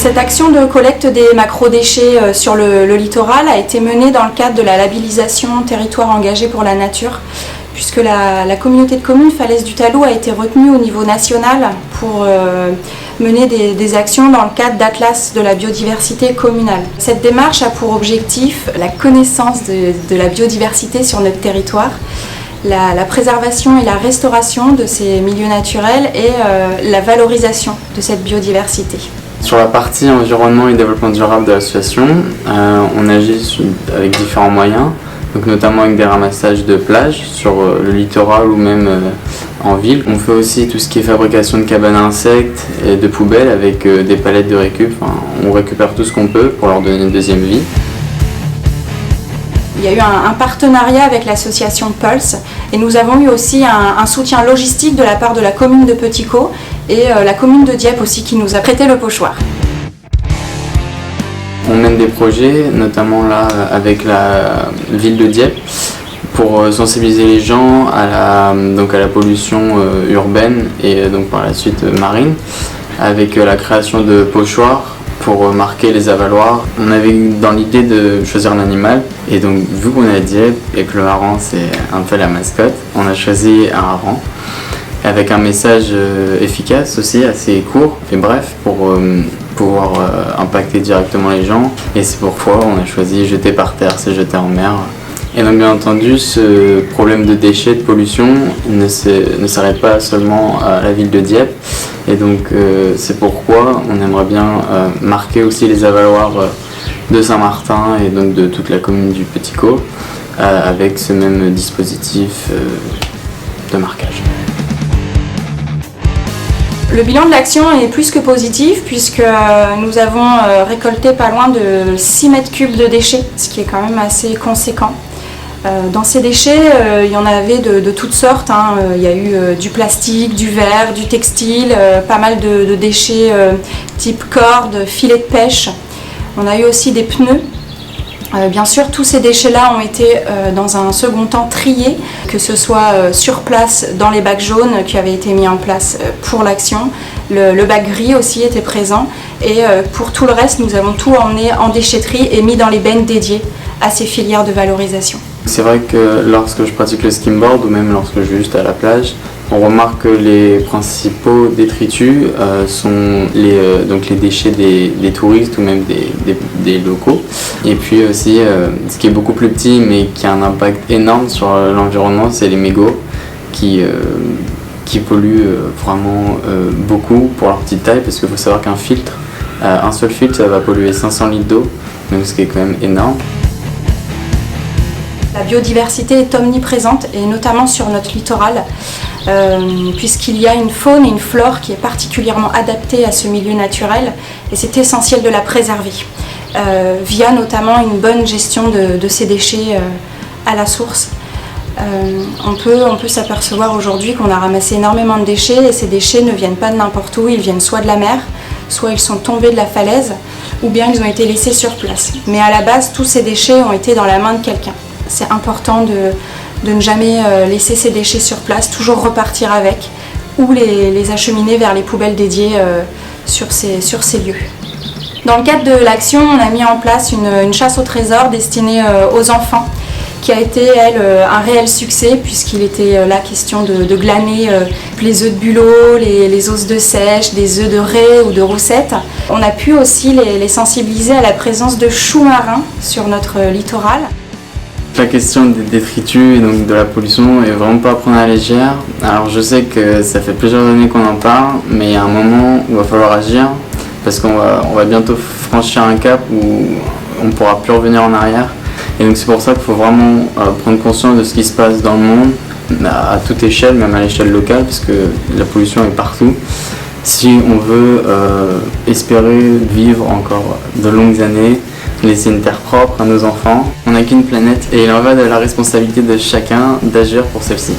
Cette action de collecte des macro-déchets sur le littoral a été menée dans le cadre de la labellisation territoire engagé pour la nature, puisque la communauté de communes Falaise du Talou a été retenue au niveau national pour mener des actions dans le cadre d'Atlas de la biodiversité communale. Cette démarche a pour objectif la connaissance de la biodiversité sur notre territoire, la préservation et la restauration de ces milieux naturels et la valorisation de cette biodiversité. Sur la partie environnement et développement durable de l'association, on agit avec différents moyens, donc notamment avec des ramassages de plages sur le littoral ou même en ville. On fait aussi tout ce qui est fabrication de cabanes à insectes et de poubelles avec des palettes de récup. Enfin, on récupère tout ce qu'on peut pour leur donner une deuxième vie. Il y a eu un partenariat avec l'association Pulse et nous avons eu aussi un soutien logistique de la part de la commune de Petit-Caux et la commune de Dieppe aussi qui nous a prêté le pochoir. On mène des projets, notamment là avec la ville de Dieppe, pour sensibiliser les gens à la pollution urbaine et donc par la suite marine, avec la création de pochoirs pour marquer les avaloirs. On avait dans l'idée de choisir un animal et donc vu qu'on est à Dieppe et que le hareng c'est un peu la mascotte, on a choisi un hareng avec un message efficace aussi, assez court et bref pour pouvoir impacter directement les gens. Et c'est pourquoi on a choisi jeter par terre, c'est jeter en mer. Et donc bien entendu, ce problème de déchets, de pollution ne s'arrête pas seulement à la ville de Dieppe. Et donc c'est pourquoi on aimerait bien marquer aussi les avaloirs de Saint-Martin et donc de toute la commune du Petit-Caux avec ce même dispositif de marquage. Le bilan de l'action est plus que positif puisque nous avons récolté pas loin de 6 mètres cubes de déchets, ce qui est quand même assez conséquent. Dans ces déchets, il y en avait de toutes sortes. Il y a eu du plastique, du verre, du textile, pas mal de déchets type cordes, filets de pêche. On a eu aussi des pneus. Bien sûr, tous ces déchets-là ont été dans un second temps triés, que ce soit sur place dans les bacs jaunes qui avaient été mis en place pour l'action. Le bac gris aussi était présent et pour tout le reste, nous avons tout emmené en déchetterie et mis dans les bennes dédiées à ces filières de valorisation. C'est vrai que lorsque je pratique le skimboard ou même lorsque je vais juste à la plage, on remarque que les principaux détritus sont les déchets des touristes ou même des locaux. Et puis aussi, ce qui est beaucoup plus petit mais qui a un impact énorme sur l'environnement, c'est les mégots qui polluent vraiment beaucoup pour leur petite taille, parce qu'il faut savoir qu'un filtre, un seul filtre, ça va polluer 500 litres d'eau, donc ce qui est quand même énorme. La biodiversité est omniprésente et notamment sur notre littoral puisqu'il y a une faune et une flore qui est particulièrement adaptée à ce milieu naturel et c'est essentiel de la préserver via notamment une bonne gestion de ces déchets à la source. On peut s'apercevoir aujourd'hui qu'on a ramassé énormément de déchets et ces déchets ne viennent pas de n'importe où, ils viennent soit de la mer, soit ils sont tombés de la falaise ou bien ils ont été laissés sur place. Mais à la base, tous ces déchets ont été dans la main de quelqu'un. C'est important de ne jamais laisser ces déchets sur place, toujours repartir avec ou les acheminer vers les poubelles dédiées sur ces lieux. Dans le cadre de l'action, on a mis en place une chasse au trésor destinée aux enfants qui a été, elle, un réel succès puisqu'il était là question de glaner les œufs de bulot, les os de seiche, des œufs de raie ou de roussette. On a pu aussi les sensibiliser à la présence de choux marins sur notre littoral. La question des détritus et donc de la pollution est vraiment pas à prendre à la légère. Alors je sais que ça fait plusieurs années qu'on en parle, mais il y a un moment où il va falloir agir parce qu'on va bientôt franchir un cap où on ne pourra plus revenir en arrière. Et donc c'est pour ça qu'il faut vraiment prendre conscience de ce qui se passe dans le monde, à toute échelle, même à l'échelle locale, parce que la pollution est partout. Si on veut espérer vivre encore de longues années, laisser une terre propre à nos enfants, on n'a qu'une planète et il en va de la responsabilité de chacun d'agir pour celle-ci.